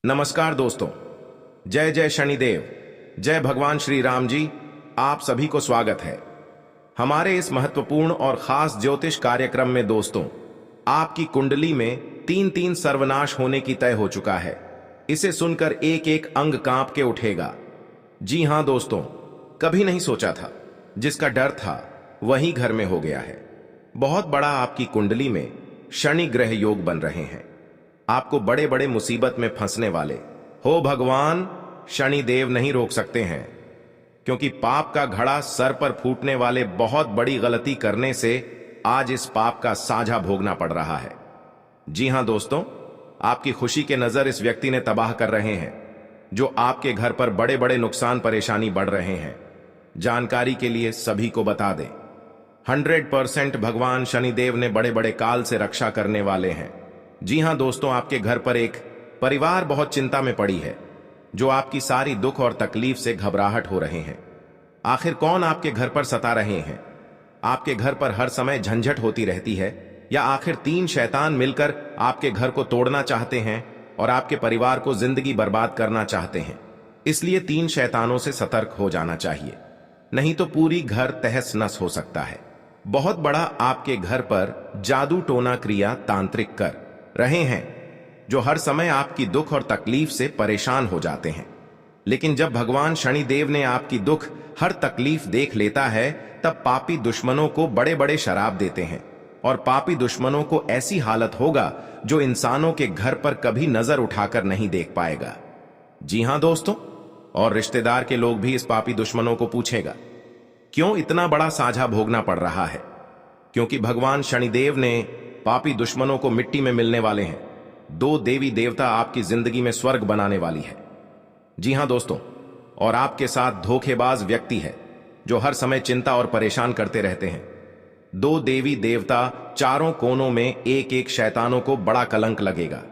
नमस्कार दोस्तों, जय जय शनिदेव, जय भगवान श्री राम जी। आप सभी को स्वागत है हमारे इस महत्वपूर्ण और खास ज्योतिष कार्यक्रम में। दोस्तों, आपकी कुंडली में तीन तीन सर्वनाश होने की तय हो चुका है। इसे सुनकर एक एक अंग कांप के उठेगा। जी हां दोस्तों, कभी नहीं सोचा था, जिसका डर था वही घर में हो गया है। बहुत बड़ा आपकी कुंडली में शनि ग्रह योग बन रहे हैं। आपको बड़े बड़े मुसीबत में फंसने वाले हो भगवान शनि देव नहीं रोक सकते हैं, क्योंकि पाप का घड़ा सर पर फूटने वाले बहुत बड़ी गलती करने से आज इस पाप का साझा भोगना पड़ रहा है। जी हां दोस्तों, आपकी खुशी के नजर इस व्यक्ति ने तबाह कर रहे हैं, जो आपके घर पर बड़े बड़े नुकसान परेशानी बढ़ रहे हैं। जानकारी के लिए सभी को बता दें, 100% भगवान शनिदेव ने बड़े बड़े काल से रक्षा करने वाले हैं। जी हां दोस्तों, आपके घर पर एक परिवार बहुत चिंता में पड़ी है, जो आपकी सारी दुख और तकलीफ से घबराहट हो रहे हैं। आखिर कौन आपके घर पर सता रहे हैं? आपके घर पर हर समय झंझट होती रहती है, या आखिर तीन शैतान मिलकर आपके घर को तोड़ना चाहते हैं और आपके परिवार को जिंदगी बर्बाद करना चाहते हैं? इसलिए तीन शैतानों से सतर्क हो जाना चाहिए, नहीं तो पूरी घर तहस नस हो सकता है। बहुत बड़ा आपके घर पर जादू टोना क्रिया तांत्रिक कर रहे हैं, जो हर समय आपकी दुख और तकलीफ से परेशान हो जाते हैं। लेकिन जब भगवान शनिदेव ने आपकी दुख हर तकलीफ देख लेता है, तब पापी दुश्मनों को बड़े बड़े शराब देते हैं, और पापी दुश्मनों को ऐसी हालत होगा जो इंसानों के घर पर कभी नजर उठाकर नहीं देख पाएगा। जी हां दोस्तों, और रिश्तेदार के लोग भी इस पापी दुश्मनों को पूछेगा, क्यों इतना बड़ा साझा भोगना पड़ रहा है? क्योंकि भगवान शनिदेव ने पापी दुश्मनों को मिट्टी में मिलने वाले हैं। दो देवी देवता आपकी जिंदगी में स्वर्ग बनाने वाली है। जी हां दोस्तों, और आपके साथ धोखेबाज व्यक्ति है, जो हर समय चिंता और परेशान करते रहते हैं। दो देवी देवता चारों कोनों में एक एक शैतानों को बड़ा कलंक लगेगा।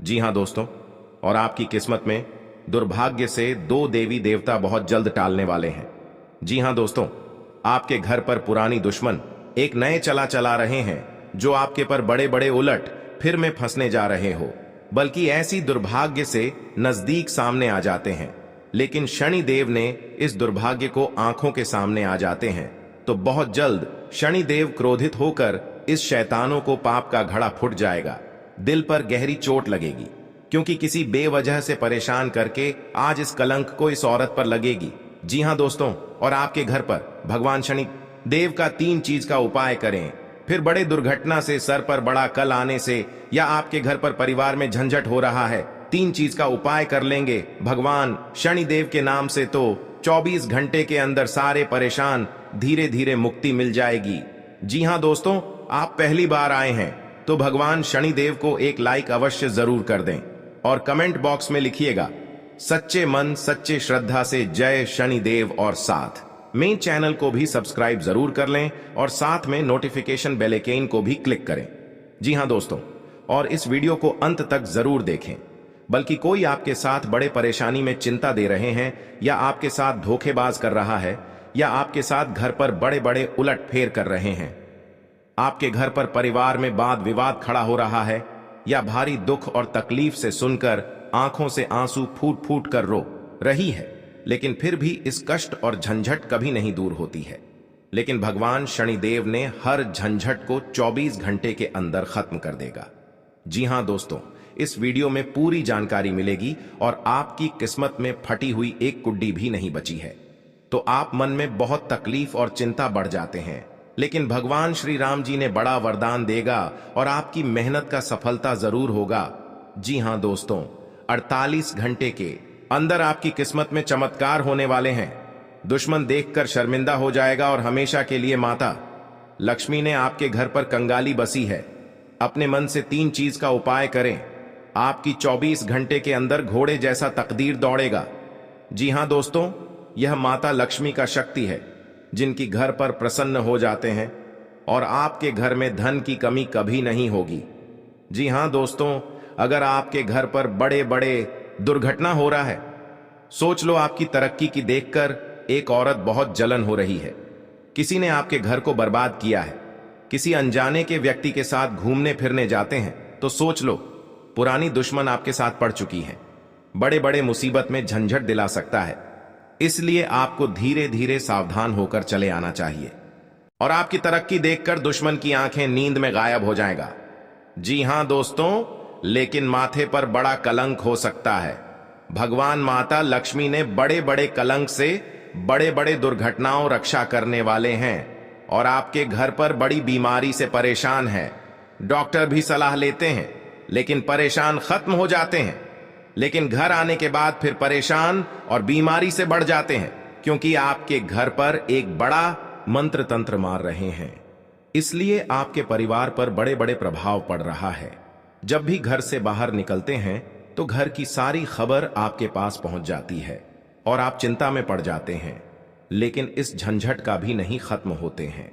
जी हां दोस्तों, और आपकी किस्मत में दुर्भाग्य से दो देवी देवता बहुत जल्द टालने वाले हैं। जी हां दोस्तों, आपके घर पर पुरानी दुश्मन एक नए चला रहे हैं, जो आपके पर बड़े बड़े उलट फिर में फंसने जा रहे हो, बल्कि ऐसी दुर्भाग्य से नजदीक सामने आ जाते हैं। लेकिन शनिदेव ने इस दुर्भाग्य को आंखों के सामने आ जाते हैं, तो बहुत जल्द शनिदेव क्रोधित होकर इस शैतानों को पाप का घड़ा फूट जाएगा। दिल पर गहरी चोट लगेगी, क्योंकि किसी बेवजह से परेशान करके आज इस कलंक को इस औरत पर लगेगी। जी हां दोस्तों, और आपके घर पर भगवान शनि देव का तीन चीज का उपाय करें, फिर बड़े दुर्घटना से, सर पर बड़ा कल आने से, या आपके घर पर परिवार में झंझट हो रहा है, तीन चीज का उपाय कर लेंगे भगवान शनिदेव के नाम से, तो 24 घंटे के अंदर सारे परेशान धीरे धीरे मुक्ति मिल जाएगी। जी हां दोस्तों, आप पहली बार आए हैं तो भगवान शनिदेव को एक लाइक अवश्य जरूर कर दें, और कमेंट बॉक्स में लिखिएगा, सच्चे मन सच्चे श्रद्धा से जय शनिदेव, और साथ मेन चैनल को भी सब्सक्राइब जरूर कर लें, और साथ में नोटिफिकेशन बेल आइकन को भी क्लिक करें। जी हां दोस्तों, और इस वीडियो को अंत तक जरूर देखें। बल्कि कोई आपके साथ बड़े परेशानी में चिंता दे रहे हैं, या आपके साथ धोखेबाज कर रहा है, या आपके साथ घर पर बड़े बड़े उलट फेर कर रहे हैं, आपके घर पर परिवार में वाद विवाद खड़ा हो रहा है, या भारी दुख और तकलीफ से सुनकर आंखों से आंसू फूट फूट कर रो रही है, लेकिन फिर भी इस कष्ट और झंझट कभी नहीं दूर होती है। लेकिन भगवान शनिदेव ने हर झंझट को 24 घंटे के अंदर खत्म कर देगा। जी हां दोस्तों, इस वीडियो में पूरी जानकारी मिलेगी, और आपकी किस्मत में फटी हुई एक कुड्डी भी नहीं बची है। तो आप मन में बहुत तकलीफ और चिंता बढ़ जाते हैं, लेकिन भगवान श्री राम जी ने बड़ा वरदान देगा, और आपकी मेहनत का सफलता जरूर होगा। जी हां दोस्तों, 48 घंटे के अंदर आपकी किस्मत में चमत्कार होने वाले हैं। दुश्मन देखकर शर्मिंदा हो जाएगा, और हमेशा के लिए माता लक्ष्मी ने आपके घर पर कंगाली बसी है। अपने मन से तीन चीज का उपाय करें, आपकी 24 घंटे के अंदर घोड़े जैसा तकदीर दौड़ेगा। जी हां दोस्तों, यह माता लक्ष्मी का शक्ति है, जिनकी घर पर प्रसन्न हो जाते हैं, और आपके घर में धन की कमी कभी नहीं होगी। जी हां दोस्तों, अगर आपके घर पर बड़े बड़े दुर्घटना हो रहा है, सोच लो आपकी तरक्की की देखकर एक औरत बहुत जलन हो रही है, किसी ने आपके घर को बर्बाद किया है, किसी अनजाने के व्यक्ति के साथ घूमने फिरने जाते हैं, तो सोच लो पुरानी दुश्मन आपके साथ पड़ चुकी है। बड़े बड़े मुसीबत में झंझट दिला सकता है। इसलिए आपको धीरे धीरे सावधान होकर चले आना चाहिए। और आपकी तरक्की देखकर दुश्मन की आंखें नींद में गायब हो जाएगा। जी हां दोस्तों, लेकिन माथे पर बड़ा कलंक हो सकता है। भगवान माता लक्ष्मी ने बड़े बड़े कलंक से बड़े बड़े दुर्घटनाओं रक्षा करने वाले हैं और आपके घर पर बड़ी बीमारी से परेशान है। डॉक्टर भी सलाह लेते हैं लेकिन परेशान खत्म हो जाते हैं, लेकिन घर आने के बाद फिर परेशान और बीमारी से बढ़ जाते हैं, क्योंकि आपके घर पर एक बड़ा मंत्र तंत्र मार रहे हैं। इसलिए आपके परिवार पर बड़े बड़े प्रभाव पड़ रहा है। जब भी घर से बाहर निकलते हैं तो घर की सारी खबर आपके पास पहुंच जाती है और आप चिंता में पड़ जाते हैं, लेकिन इस झंझट का भी नहीं खत्म होते हैं।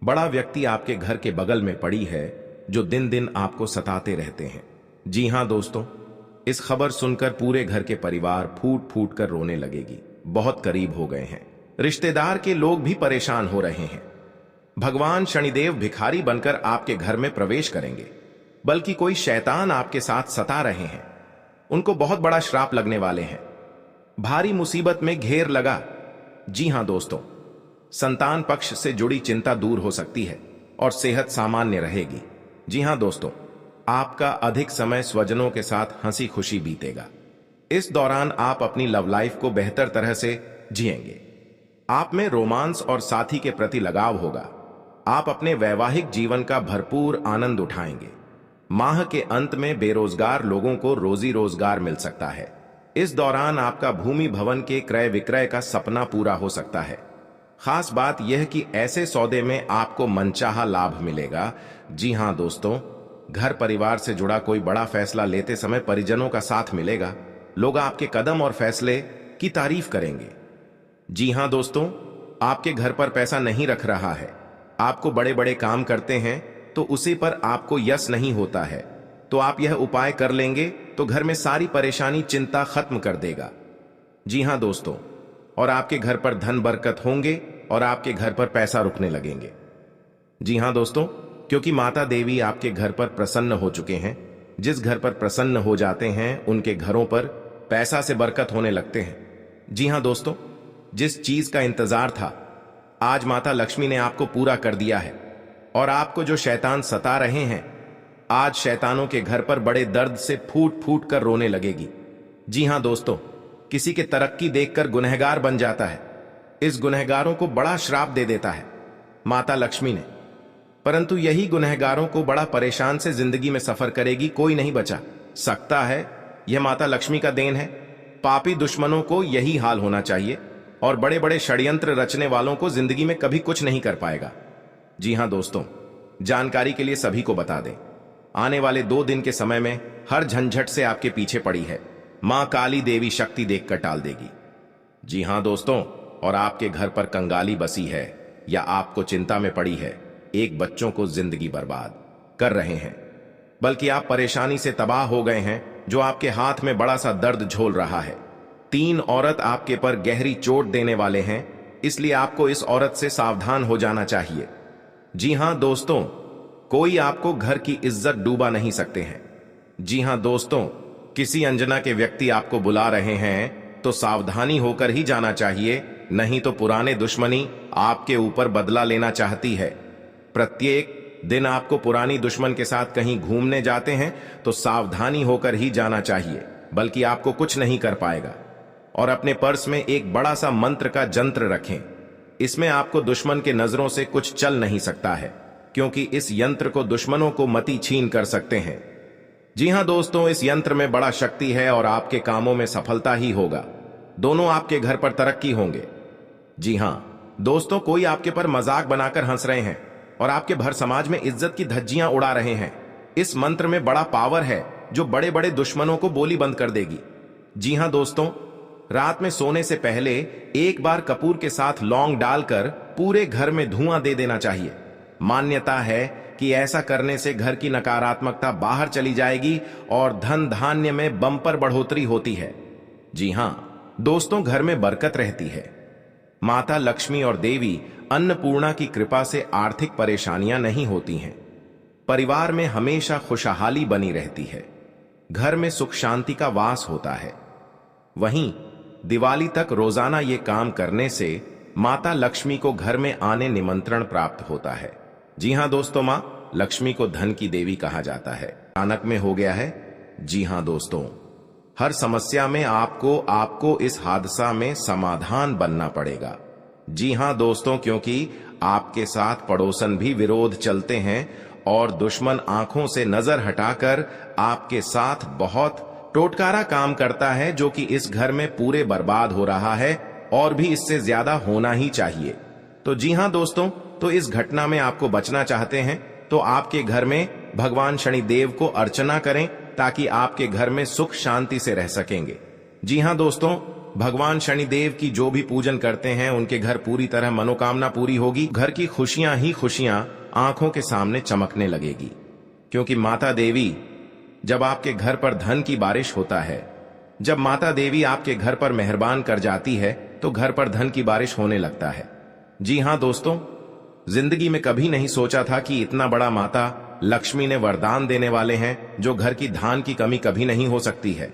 बड़ा व्यक्ति आपके घर के बगल में पड़ी है जो दिन दिन आपको सताते रहते हैं। जी हां दोस्तों, इस खबर सुनकर पूरे घर के परिवार फूट फूट कर रोने लगेगी। बहुत करीब हो गए हैं, रिश्तेदार के लोग भी परेशान हो रहे हैं। भगवान शनिदेव भिखारी बनकर आपके घर में प्रवेश करेंगे, बल्कि कोई शैतान आपके साथ सता रहे हैं। उनको बहुत बड़ा श्राप लगने वाले हैं। भारी मुसीबत में घेर लगा। जी हां दोस्तों, संतान पक्ष से जुड़ी चिंता दूर हो सकती है और सेहत सामान्य रहेगी। जी हां दोस्तों, आपका अधिक समय स्वजनों के साथ हंसी खुशी बीतेगा। इस दौरान आप अपनी लव लाइफ को बेहतर तरह से जिएंगे। आप में रोमांस और साथी के प्रति लगाव होगा। आप अपने वैवाहिक जीवन का भरपूर आनंद उठाएंगे। माह के अंत में बेरोजगार लोगों को रोजी रोजगार मिल सकता है। इस दौरान आपका भूमि भवन के क्रय विक्रय का सपना पूरा हो सकता है। खास बात यह कि ऐसे सौदे में आपको मनचाहा लाभ मिलेगा। जी हां दोस्तों, घर परिवार से जुड़ा कोई बड़ा फैसला लेते समय परिजनों का साथ मिलेगा। लोग आपके कदम और फैसले की तारीफ करेंगे। जी हां दोस्तों, आपके घर पर पैसा नहीं रख रहा है, आपको बड़े बड़े काम करते हैं तो उसी पर आपको यश नहीं होता है, तो आप यह उपाय कर लेंगे तो घर में सारी परेशानी चिंता खत्म कर देगा। जी हां दोस्तों, और आपके घर पर धन बरकत होंगे और आपके घर पर पैसा रुकने लगेंगे। जी हां दोस्तों, क्योंकि माता देवी आपके घर पर प्रसन्न हो चुके हैं। जिस घर पर प्रसन्न हो जाते हैं उनके घरों पर पैसा से बरकत होने लगते हैं। जी हां दोस्तों, जिस चीज का इंतजार था आज माता लक्ष्मी ने आपको पूरा कर दिया है। और आपको जो शैतान सता रहे हैं, आज शैतानों के घर पर बड़े दर्द से फूट फूट कर रोने लगेगी। जी हां दोस्तों, किसी के तरक्की देखकर गुनहगार बन जाता है। इस गुनहगारों को बड़ा श्राप दे देता है माता लक्ष्मी ने, परंतु यही गुनहगारों को बड़ा परेशान से जिंदगी में सफर करेगी। कोई नहीं बचा सकता है, यह माता लक्ष्मी का देन है। पापी दुश्मनों को यही हाल होना चाहिए और बड़े बड़े षड्यंत्र रचने वालों को जिंदगी में कभी कुछ नहीं कर पाएगा। जी हां दोस्तों, जानकारी के लिए सभी को बता दें, आने वाले 2 दिन के समय में हर झंझट से आपके पीछे पड़ी है मां काली देवी शक्ति देखकर टाल देगी। जी हां दोस्तों, और आपके घर पर कंगाली बसी है या आपको चिंता में पड़ी है, एक बच्चों को जिंदगी बर्बाद कर रहे हैं, बल्कि आप परेशानी से तबाह हो गए हैं जो आपके हाथ में बड़ा सा दर्द झोल रहा है। 3 औरत आपके पर गहरी चोट देने वाले हैं, इसलिए आपको इस औरत से सावधान हो जाना चाहिए। जी हां दोस्तों, कोई आपको घर की इज्जत डूबा नहीं सकते हैं। जी हां दोस्तों, किसी अनजाना के व्यक्ति आपको बुला रहे हैं तो सावधानी होकर ही जाना चाहिए, नहीं तो पुराने दुश्मनी आपके ऊपर बदला लेना चाहती है। प्रत्येक दिन आपको पुरानी दुश्मन के साथ कहीं घूमने जाते हैं तो सावधानी होकर ही जाना चाहिए, बल्कि आपको कुछ नहीं कर पाएगा। और अपने पर्स में एक बड़ा सा मंत्र का जंत्र रखें। इसमें आपको दुश्मन के नजरों से कुछ चल नहीं सकता है, क्योंकि इस यंत्र को दुश्मनों को मति छीन कर सकते हैं। जी हां दोस्तों, इस यंत्र में बड़ा शक्ति है और आपके कामों में सफलता ही होगा। दोनों आपके घर पर तरक्की होंगे। जी हां दोस्तों, कोई आपके पर मजाक बनाकर हंस रहे हैं और आपके भर समाज में इज्जत की धज्जियां उड़ा रहे हैं। इस मंत्र में बड़ा पावर है जो बड़े बड़े दुश्मनों को बोली बंद कर देगी। जी हां दोस्तों, रात में सोने से पहले एक बार कपूर के साथ लौंग डालकर पूरे घर में धुआं दे देना चाहिए। मान्यता है कि ऐसा करने से घर की नकारात्मकता बाहर चली जाएगी और धन धान्य में बम्पर बढ़ोतरी होती है। जी हां दोस्तों, घर में बरकत रहती है। माता लक्ष्मी और देवी अन्नपूर्णा की कृपा से आर्थिक परेशानियां नहीं होती हैं। परिवार में हमेशा खुशहाली बनी रहती है। घर में सुख शांति का वास होता है। वहीं दिवाली तक रोजाना ये काम करने से माता लक्ष्मी को घर में आने निमंत्रण प्राप्त होता है। जी हां दोस्तों, मां लक्ष्मी को धन की देवी कहा जाता है। अचानक में हो गया है। जी हां दोस्तों, हर समस्या में आपको इस हादसा में समाधान बनना पड़ेगा। जी हां दोस्तों, क्योंकि आपके साथ पड़ोसन भी विरोध चलते हैं और दुश्मन आंखों से नजर हटाकर आपके साथ बहुत टोटकारा काम करता है, जो कि इस घर में पूरे बर्बाद हो रहा है और भी इससे ज्यादा होना ही चाहिए। तो जी हां दोस्तों, तो इस घटना में आपको बचना चाहते हैं तो आपके घर में भगवान शनिदेव को अर्चना करें, ताकि आपके घर में सुख शांति से रह सकेंगे। जी हां दोस्तों, भगवान शनिदेव की जो भी पूजन करते हैं उनके घर पूरी तरह मनोकामना पूरी होगी। घर की खुशियां ही खुशियां आंखों के सामने चमकने लगेगी, क्योंकि माता देवी जब आपके घर पर धन की बारिश होता है, जब माता देवी आपके घर पर मेहरबान कर जाती है तो घर पर धन की बारिश होने लगता है। जी हां दोस्तों, जिंदगी में कभी नहीं सोचा था कि इतना बड़ा माता लक्ष्मी ने वरदान देने वाले हैं, जो घर की धान की कमी कभी नहीं हो सकती है।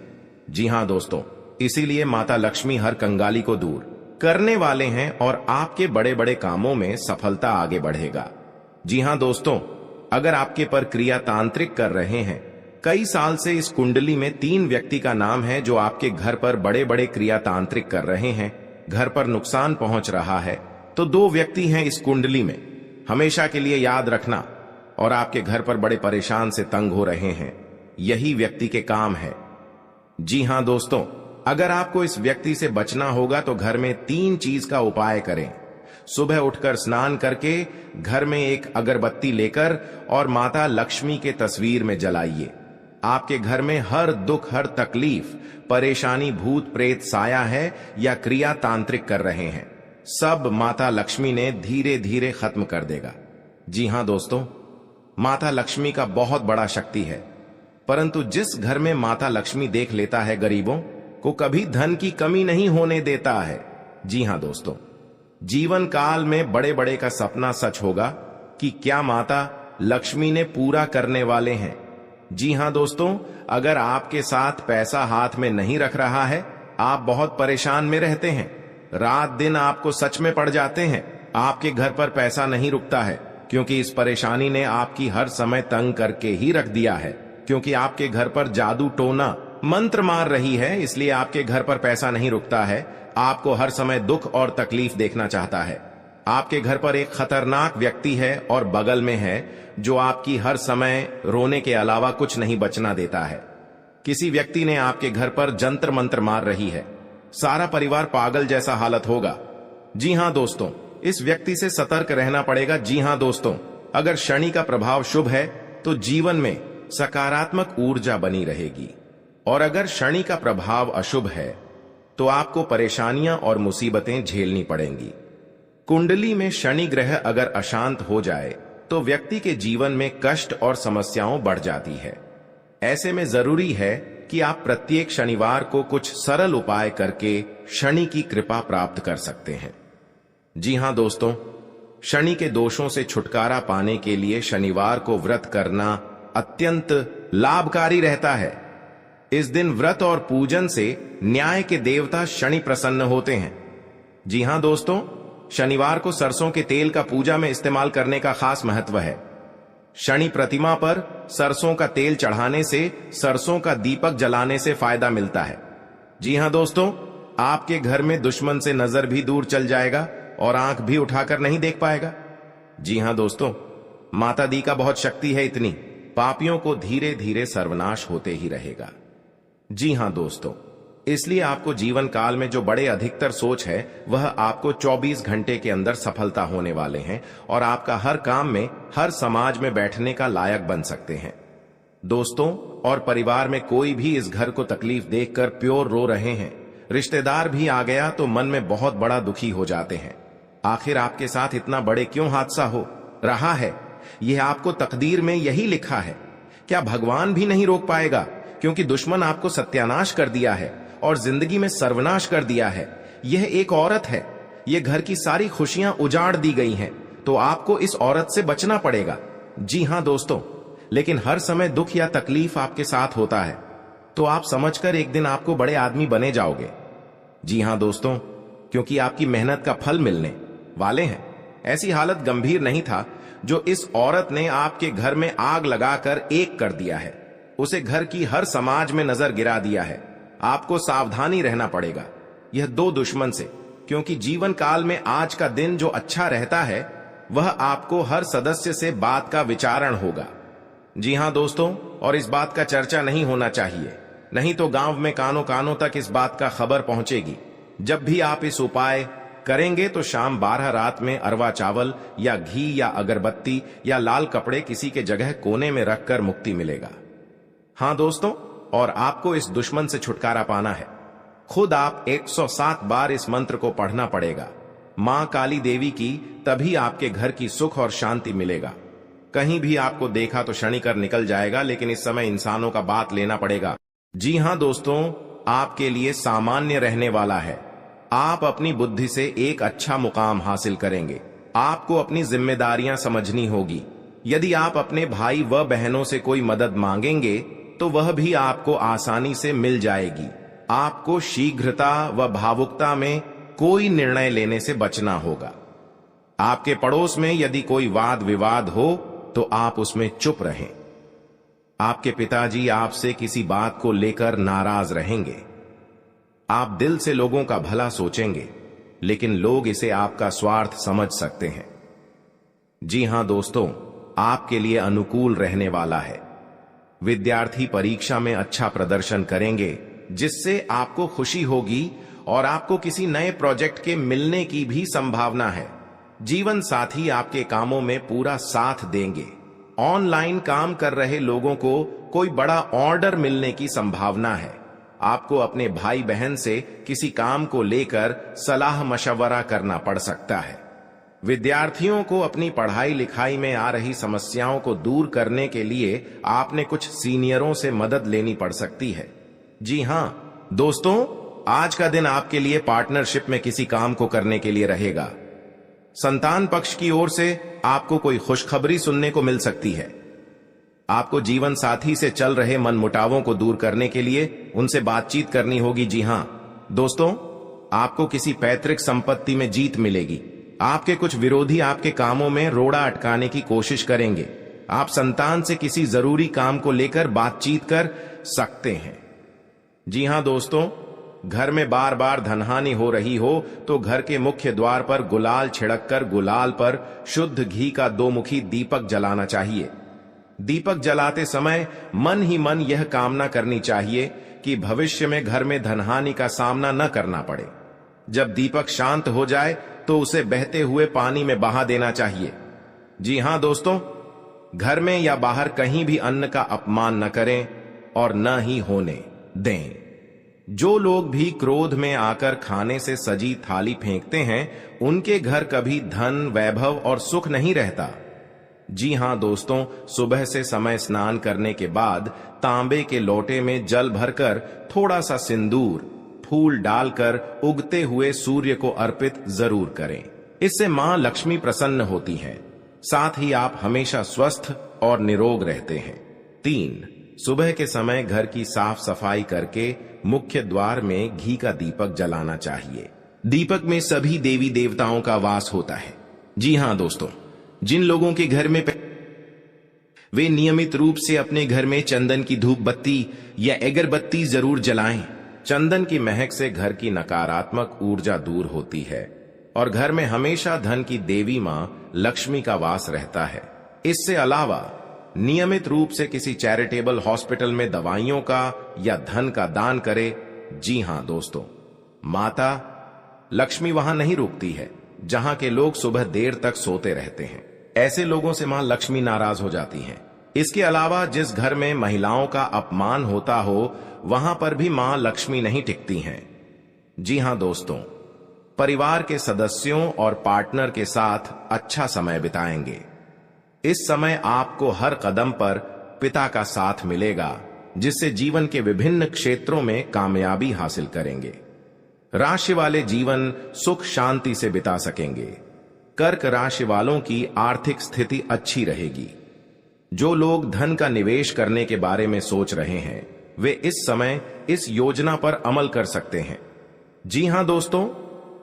जी हां दोस्तों, इसीलिए माता लक्ष्मी हर कंगाली को दूर करने वाले हैं और आपके बड़े बड़े कामों में सफलता आगे बढ़ेगा। जी हां दोस्तों, अगर आपके पर क्रिया तांत्रिक कर रहे हैं, कई साल से इस कुंडली में 3 व्यक्ति का नाम है जो आपके घर पर बड़े बड़े क्रिया तांत्रिक कर रहे हैं, घर पर नुकसान पहुंच रहा है, तो 2 व्यक्ति हैं इस कुंडली में, हमेशा के लिए याद रखना। और आपके घर पर बड़े परेशान से तंग हो रहे हैं, यही व्यक्ति के काम है। जी हां दोस्तों, अगर आपको इस व्यक्ति से बचना होगा तो घर में 3 चीज का उपाय करें। सुबह उठकर स्नान करके घर में एक अगरबत्ती लेकर और माता लक्ष्मी के तस्वीर में जलाइए। आपके घर में हर दुख, हर तकलीफ, परेशानी, भूत प्रेत साया है या क्रिया तांत्रिक कर रहे हैं, सब माता लक्ष्मी ने धीरे धीरे खत्म कर देगा। जी हां दोस्तों, माता लक्ष्मी का बहुत बड़ा शक्ति है, परंतु जिस घर में माता लक्ष्मी देख लेता है गरीबों को कभी धन की कमी नहीं होने देता है। जी हां दोस्तों, जीवन काल में बड़े बड़े का सपना सच होगा कि क्या माता लक्ष्मी ने पूरा करने वाले हैं। जी हां दोस्तों, अगर आपके साथ पैसा हाथ में नहीं रख रहा है, आप बहुत परेशान में रहते हैं, रात दिन आपको सच में पड़ जाते हैं, आपके घर पर पैसा नहीं रुकता है, क्योंकि इस परेशानी ने आपकी हर समय तंग करके ही रख दिया है, क्योंकि आपके घर पर जादू टोना मंत्र मार रही है, इसलिए आपके घर पर पैसा नहीं रुकता है, आपको हर समय दुख और तकलीफ देखना चाहता है। आपके घर पर एक खतरनाक व्यक्ति है और बगल में है जो आपकी हर समय रोने के अलावा कुछ नहीं बचना देता है। किसी व्यक्ति ने आपके घर पर जंतर मंत्र मार रही है, सारा परिवार पागल जैसा हालत होगा। जी हां दोस्तों, इस व्यक्ति से सतर्क रहना पड़ेगा। जी हां दोस्तों, अगर शनि का प्रभाव शुभ है तो जीवन में सकारात्मक ऊर्जा बनी रहेगी, और अगर शनि का प्रभाव अशुभ है तो आपको परेशानियां और मुसीबतें झेलनी पड़ेंगी। कुंडली में शनि ग्रह अगर अशांत हो जाए तो व्यक्ति के जीवन में कष्ट और समस्याओं बढ़ जाती है। ऐसे में जरूरी है कि आप प्रत्येक शनिवार को कुछ सरल उपाय करके शनि की कृपा प्राप्त कर सकते हैं। जी हां दोस्तों, शनि के दोषों से छुटकारा पाने के लिए शनिवार को व्रत करना अत्यंत लाभकारी रहता है। इस दिन व्रत और पूजन से न्याय के देवता शनि प्रसन्न होते हैं। जी हां दोस्तों, शनिवार को सरसों के तेल का पूजा में इस्तेमाल करने का खास महत्व है। शनि प्रतिमा पर सरसों का तेल चढ़ाने से, सरसों का दीपक जलाने से फायदा मिलता है। जी हां दोस्तों, आपके घर में दुश्मन से नजर भी दूर चल जाएगा और आंख भी उठाकर नहीं देख पाएगा। जी हां दोस्तों, माता दी का बहुत शक्ति है, इतनी पापियों को धीरे धीरे सर्वनाश होते ही रहेगा। जी हां दोस्तों, इसलिए आपको जीवन काल में जो बड़े अधिकतर सोच है वह आपको 24 घंटे के अंदर सफलता होने वाले हैं और आपका हर काम में, हर समाज में बैठने का लायक बन सकते हैं। दोस्तों और परिवार में कोई भी इस घर को तकलीफ देखकर प्योर रो रहे हैं, रिश्तेदार भी आ गया तो मन में बहुत बड़ा दुखी हो जाते हैं। आखिर आपके साथ इतना बड़े क्यों हादसा हो रहा है? यह आपको तकदीर में यही लिखा है। क्या भगवान भी नहीं रोक पाएगा? क्योंकि दुश्मन आपको सत्यानाश कर दिया है और जिंदगी में सर्वनाश कर दिया है। यह एक औरत है, यह घर की सारी खुशियां उजाड़ दी गई हैं, तो आपको इस औरत से बचना पड़ेगा। जी हां दोस्तों, लेकिन हर समय दुख या तकलीफ आपके साथ होता है, तो आप समझकर एक दिन आपको बड़े आदमी बने जाओगे। जी हां दोस्तों, क्योंकि आपकी मेहनत का फल मिलने वाले हैं। ऐसी हालत गंभीर नहीं था जो इस औरत ने आपके घर में आग लगाकर एक कर दिया है। उसे घर की हर समाज में नजर गिरा दिया है। आपको सावधानी रहना पड़ेगा यह दो दुश्मन से, क्योंकि जीवन काल में आज का दिन जो अच्छा रहता है वह आपको हर सदस्य से बात का विचारण होगा। जी हां दोस्तों, और इस बात का चर्चा नहीं होना चाहिए, नहीं तो गांव में कानों कानों तक इस बात का खबर पहुंचेगी। जब भी आप इस उपाय करेंगे तो शाम 12 रात में अरवा चावल या घी या अगरबत्ती या लाल कपड़े किसी के जगह कोने में रखकर मुक्ति मिलेगा। हां दोस्तों, और आपको इस दुश्मन से छुटकारा पाना है। खुद आप 107 बार इस मंत्र को पढ़ना पड़ेगा। मां काली देवी की, तभी आपके घर की सुख और शांति मिलेगा। कहीं भी आपको देखा तो क्षणिकर निकल जाएगा, लेकिन इस समय इंसानों का बात लेना पड़ेगा। जी हां दोस्तों, आपके लिए सामान्य रहने वाला है। आप अपनी बुद्धि से एक अच्छा मुकाम हासिल करेंगे। आपको अपनी जिम्मेदारियां समझनी होगी। यदि आप अपने भाई व बहनों से कोई मदद मांगेंगे तो वह भी आपको आसानी से मिल जाएगी। आपको शीघ्रता व भावुकता में कोई निर्णय लेने से बचना होगा। आपके पड़ोस में यदि कोई वाद विवाद हो तो आप उसमें चुप रहें। आपके पिताजी आपसे किसी बात को लेकर नाराज रहेंगे। आप दिल से लोगों का भला सोचेंगे, लेकिन लोग इसे आपका स्वार्थ समझ सकते हैं। जी हां दोस्तों, आपके लिए अनुकूल रहने वाला है। विद्यार्थी परीक्षा में अच्छा प्रदर्शन करेंगे, जिससे आपको खुशी होगी और आपको किसी नए प्रोजेक्ट के मिलने की भी संभावना है। जीवन साथी आपके कामों में पूरा साथ देंगे। ऑनलाइन काम कर रहे लोगों को कोई बड़ा ऑर्डर मिलने की संभावना है। आपको अपने भाई बहन से किसी काम को लेकर सलाह मशवरा करना पड़ सकता है। विद्यार्थियों को अपनी पढ़ाई लिखाई में आ रही समस्याओं को दूर करने के लिए आपने कुछ सीनियरों से मदद लेनी पड़ सकती है। जी हां दोस्तों, आज का दिन आपके लिए पार्टनरशिप में किसी काम को करने के लिए रहेगा। संतान पक्ष की ओर से आपको कोई खुशखबरी सुनने को मिल सकती है। आपको जीवन साथी से चल रहे मनमुटावों को दूर करने के लिए उनसे बातचीत करनी होगी। जी हां दोस्तों, आपको किसी पैतृक संपत्ति में जीत मिलेगी। आपके कुछ विरोधी आपके कामों में रोड़ा अटकाने की कोशिश करेंगे। आप संतान से किसी जरूरी काम को लेकर बातचीत कर सकते हैं। जी हां दोस्तों, घर में बार बार धनहानि हो रही हो तो घर के मुख्य द्वार पर गुलाल छिड़ककर गुलाल पर शुद्ध घी का 2 मुखी दीपक जलाना चाहिए। दीपक जलाते समय मन ही मन यह कामना करनी चाहिए कि भविष्य में घर में धनहानि का सामना न करना पड़े। जब दीपक शांत हो जाए तो उसे बहते हुए पानी में बहा देना चाहिए। जी हां दोस्तों, घर में या बाहर कहीं भी अन्न का अपमान न करें और न ही होने दें। जो लोग भी क्रोध में आकर खाने से सजी थाली फेंकते हैं, उनके घर कभी धन, वैभव और सुख नहीं रहता। जी हां दोस्तों, सुबह से समय स्नान करने के बाद तांबे के लोटे में जल भरकर थोड़ा सा सिंदूर, फूल डालकर उगते हुए सूर्य को अर्पित जरूर करें। इससे मां लक्ष्मी प्रसन्न होती हैं। साथ ही आप हमेशा स्वस्थ और निरोग रहते हैं। 3, सुबह के समय घर की साफ सफाई करके मुख्य द्वार में घी का दीपक जलाना चाहिए। दीपक में सभी देवी देवताओं का वास होता है। जी हां दोस्तों, जिन लोगों के घर में वे नियमित रूप से अपने घर में चंदन की धूप बत्ती या अगरबत्ती जरूर जलाएं। चंदन की महक से घर की नकारात्मक ऊर्जा दूर होती है और घर में हमेशा धन की देवी मां लक्ष्मी का वास रहता है। इससे अलावा नियमित रूप से किसी चैरिटेबल हॉस्पिटल में दवाइयों का या धन का दान करें। जी हां दोस्तों, माता लक्ष्मी वहां नहीं रुकती है जहां के लोग सुबह देर तक सोते रहते हैं। ऐसे लोगों से मां लक्ष्मी नाराज हो जाती हैं। इसके अलावा जिस घर में महिलाओं का अपमान होता हो, वहां पर भी मां लक्ष्मी नहीं टिकती हैं। जी हां दोस्तों, परिवार के सदस्यों और पार्टनर के साथ अच्छा समय बिताएंगे। इस समय आपको हर कदम पर पिता का साथ मिलेगा, जिससे जीवन के विभिन्न क्षेत्रों में कामयाबी हासिल करेंगे। राशि वाले जीवन सुख शांति से बिता सकेंगे। कर्क राशि वालों की आर्थिक स्थिति अच्छी रहेगी। जो लोग धन का निवेश करने के बारे में सोच रहे हैं, वे इस समय इस योजना पर अमल कर सकते हैं। जी हां दोस्तों,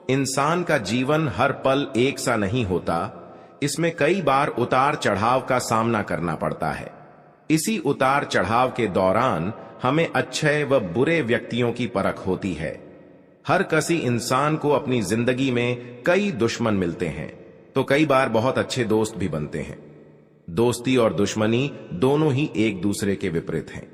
इंसान का जीवन हर पल एक सा नहीं होता। इसमें कई बार उतार चढ़ाव का सामना करना पड़ता है। इसी उतार चढ़ाव के दौरान हमें अच्छे व बुरे व्यक्तियों की परख होती है। हर किसी इंसान को अपनी जिंदगी में कई दुश्मन मिलते हैं, तो कई बार बहुत अच्छे दोस्त भी बनते हैं। दोस्ती और दुश्मनी दोनों ही एक दूसरे के विपरीत हैं।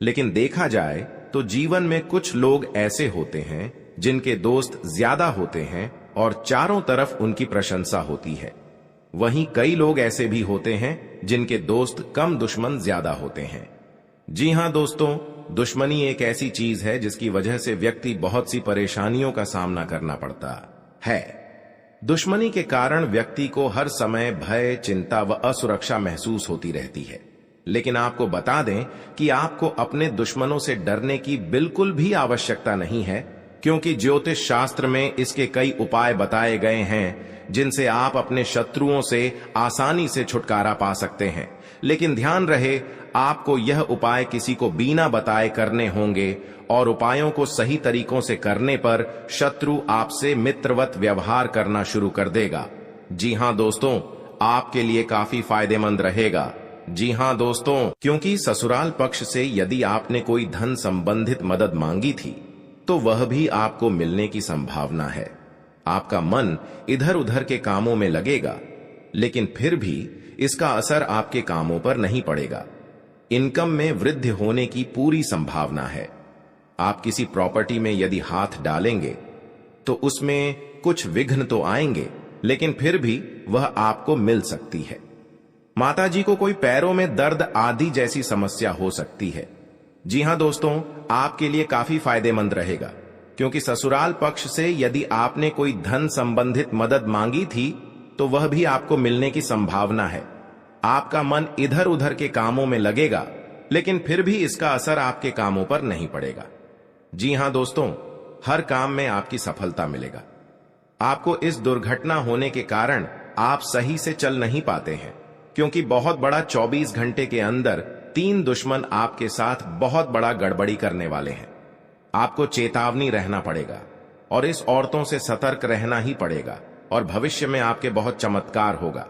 लेकिन देखा जाए तो जीवन में कुछ लोग ऐसे होते हैं जिनके दोस्त ज्यादा होते हैं और चारों तरफ उनकी प्रशंसा होती है। वहीं कई लोग ऐसे भी होते हैं जिनके दोस्त कम, दुश्मन ज्यादा होते हैं। जी हां दोस्तों, दुश्मनी एक ऐसी चीज है जिसकी वजह से व्यक्ति बहुत सी परेशानियों का सामना करना पड़ता है। दुश्मनी के कारण व्यक्ति को हर समय भय, चिंता व असुरक्षा महसूस होती रहती है। लेकिन आपको बता दें कि आपको अपने दुश्मनों से डरने की बिल्कुल भी आवश्यकता नहीं है, क्योंकि ज्योतिष शास्त्र में इसके कई उपाय बताए गए हैं जिनसे आप अपने शत्रुओं से आसानी से छुटकारा पा सकते हैं। लेकिन ध्यान रहे, आपको यह उपाय किसी को बिना बताए करने होंगे और उपायों को सही तरीकों से करने पर शत्रु आपसे मित्रवत व्यवहार करना शुरू कर देगा। जी हां दोस्तों, आपके लिए काफी फायदेमंद रहेगा। जी हां दोस्तों, क्योंकि ससुराल पक्ष से यदि आपने कोई धन संबंधित मदद मांगी थी तो वह भी आपको मिलने की संभावना है। आपका मन इधर उधर के कामों में लगेगा, लेकिन फिर भी इसका असर आपके कामों पर नहीं पड़ेगा। इनकम में वृद्धि होने की पूरी संभावना है। आप किसी प्रॉपर्टी में यदि हाथ डालेंगे तो उसमें कुछ विघ्न तो आएंगे, लेकिन फिर भी वह आपको मिल सकती है। माताजी को कोई पैरों में दर्द आदि जैसी समस्या हो सकती है। जी हां दोस्तों, आपके लिए काफी फायदेमंद रहेगा, क्योंकि ससुराल पक्ष से यदि आपने कोई धन संबंधित मदद मांगी थी तो वह भी आपको मिलने की संभावना है। आपका मन इधर उधर के कामों में लगेगा, लेकिन फिर भी इसका असर आपके कामों पर नहीं पड़ेगा। जी हां दोस्तों, हर काम में आपकी सफलता मिलेगा। आपको इस दुर्घटना होने के कारण आप सही से चल नहीं पाते हैं, क्योंकि बहुत बड़ा 24 घंटे के अंदर 3 दुश्मन आपके साथ बहुत बड़ा गड़बड़ी करने वाले हैं। आपको चेतावनी रहना पड़ेगा और इस औरतों से सतर्क रहना ही पड़ेगा, और भविष्य में आपके बहुत चमत्कार होगा,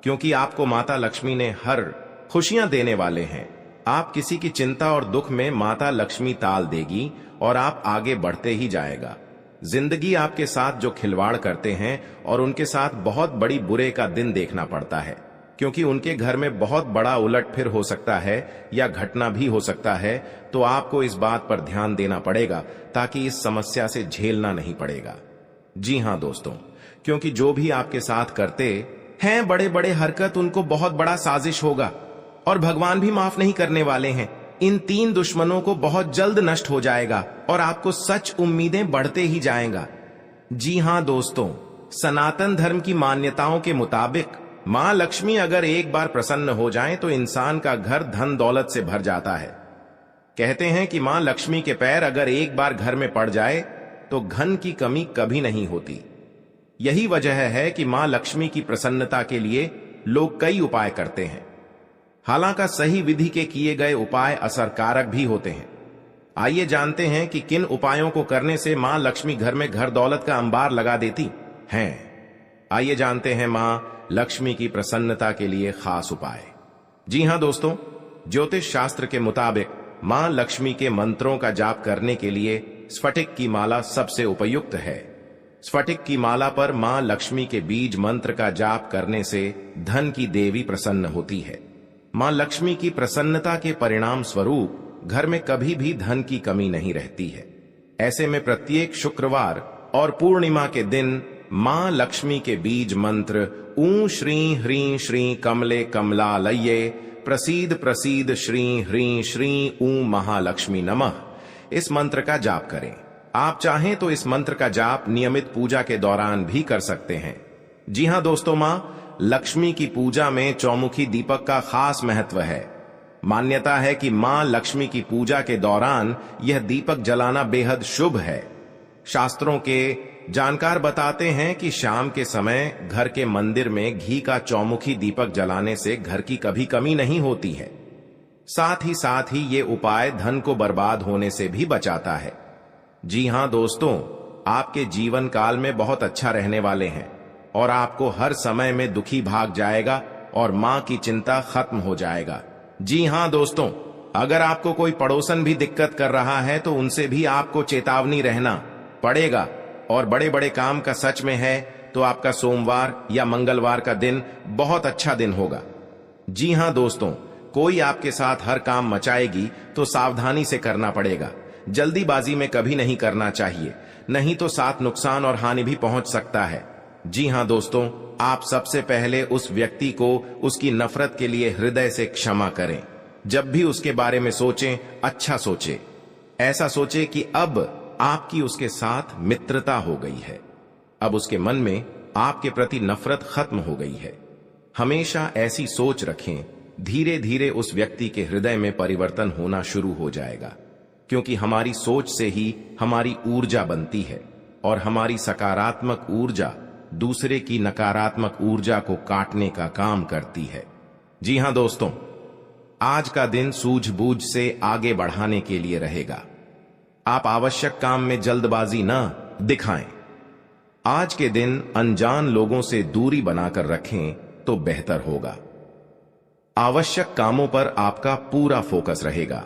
क्योंकि आपको माता लक्ष्मी ने हर खुशियां देने वाले हैं। आप किसी की चिंता और दुख में माता लक्ष्मी ताल देगी और आप आगे बढ़ते ही जाएगा। जिंदगी आपके साथ जो खिलवाड़ करते हैं और उनके साथ बहुत बड़ी बुरे का दिन देखना पड़ता है, क्योंकि उनके घर में बहुत बड़ा उलटफेर हो सकता है या घटना भी हो सकता है। तो आपको इस बात पर ध्यान देना पड़ेगा ताकि इस समस्या से झेलना नहीं पड़ेगा। जी हां दोस्तों, क्योंकि जो भी आपके साथ करते हैं बड़े बड़े हरकत, उनको बहुत बड़ा साजिश होगा और भगवान भी माफ नहीं करने वाले हैं। इन 3 दुश्मनों को बहुत जल्द नष्ट हो जाएगा और आपको सच उम्मीदें बढ़ते ही जाएगा। जी हां दोस्तों, सनातन धर्म की मान्यताओं के मुताबिक मां लक्ष्मी अगर एक बार प्रसन्न हो जाएं तो इंसान का घर धन दौलत से भर जाता है। कहते हैं कि मां लक्ष्मी के पैर अगर एक बार घर में पड़ जाए तो धन की कमी कभी नहीं होती। यही वजह है कि मां लक्ष्मी की प्रसन्नता के लिए लोग कई उपाय करते हैं। हालांकि सही विधि के किए गए उपाय असरकारक भी होते हैं। आइए जानते हैं कि किन उपायों को करने से मां लक्ष्मी घर में घर दौलत का अंबार लगा देती हैं। आइए जानते हैं मां लक्ष्मी की प्रसन्नता के लिए खास उपाय। जी हां दोस्तों, ज्योतिष शास्त्र के मुताबिक मां लक्ष्मी के मंत्रों का जाप करने के लिए स्फटिक की माला सबसे उपयुक्त है। स्फटिक की माला पर मां लक्ष्मी के बीज मंत्र का जाप करने से धन की देवी प्रसन्न होती है। मां लक्ष्मी की प्रसन्नता के परिणाम स्वरूप घर में कभी भी धन की कमी नहीं रहती है। ऐसे में प्रत्येक शुक्रवार और पूर्णिमा के दिन मां लक्ष्मी के बीज मंत्र ऊ श्री ह्रीं श्री कमले कमलालये प्रसीद प्रसीद श्री ह्रीं श्री ऊ महालक्ष्मी नमः, इस मंत्र का जाप करें। आप चाहें तो इस मंत्र का जाप नियमित पूजा के दौरान भी कर सकते हैं। जी हां दोस्तों, मां लक्ष्मी की पूजा में चौमुखी दीपक का खास महत्व है। मान्यता है कि मां लक्ष्मी की पूजा के दौरान यह दीपक जलाना बेहद शुभ है। शास्त्रों के जानकार बताते हैं कि शाम के समय घर के मंदिर में घी का चौमुखी दीपक जलाने से घर की कभी कमी नहीं होती है। साथ ही ये उपाय धन को बर्बाद होने से भी बचाता है। जी हां दोस्तों, आपके जीवन काल में बहुत अच्छा रहने वाले हैं और आपको हर समय में दुखी भाग जाएगा और मां की चिंता खत्म हो जाएगा। जी हां दोस्तों, अगर आपको कोई पड़ोसन भी दिक्कत कर रहा है तो उनसे भी आपको चेतावनी रहना पड़ेगा। और बड़े बड़े काम का सच में है तो आपका सोमवार या मंगलवार का दिन बहुत अच्छा दिन होगा। जी हां दोस्तों, कोई आपके साथ हर काम मचाएगी तो सावधानी से करना पड़ेगा। जल्दीबाजी में कभी नहीं करना चाहिए, नहीं तो साथ नुकसान और हानि भी पहुंच सकता है। जी हां दोस्तों, आप सबसे पहले उस व्यक्ति को उसकी नफरत के लिए हृदय से क्षमा करें। जब भी उसके बारे में सोचें, अच्छा सोचें। ऐसा सोचें कि अब आपकी उसके साथ मित्रता हो गई है, अब उसके मन में आपके प्रति नफरत खत्म हो गई है। हमेशा ऐसी सोच रखें, धीरे धीरे उस व्यक्ति के हृदय में परिवर्तन होना शुरू हो जाएगा, क्योंकि हमारी सोच से ही हमारी ऊर्जा बनती है और हमारी सकारात्मक ऊर्जा दूसरे की नकारात्मक ऊर्जा को काटने का काम करती है। जी हां दोस्तों, आज का दिन सूझबूझ से आगे बढ़ाने के लिए रहेगा। आप आवश्यक काम में जल्दबाजी न दिखाएं। आज के दिन अनजान लोगों से दूरी बनाकर रखें तो बेहतर होगा। आवश्यक कामों पर आपका पूरा फोकस रहेगा।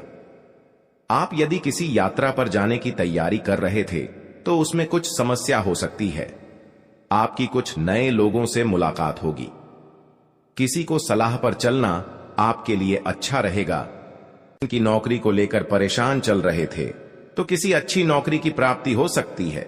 आप यदि किसी यात्रा पर जाने की तैयारी कर रहे थे तो उसमें कुछ समस्या हो सकती है। आपकी कुछ नए लोगों से मुलाकात होगी। किसी को सलाह पर चलना आपके लिए अच्छा रहेगा। की नौकरी को लेकर परेशान चल रहे थे तो किसी अच्छी नौकरी की प्राप्ति हो सकती है।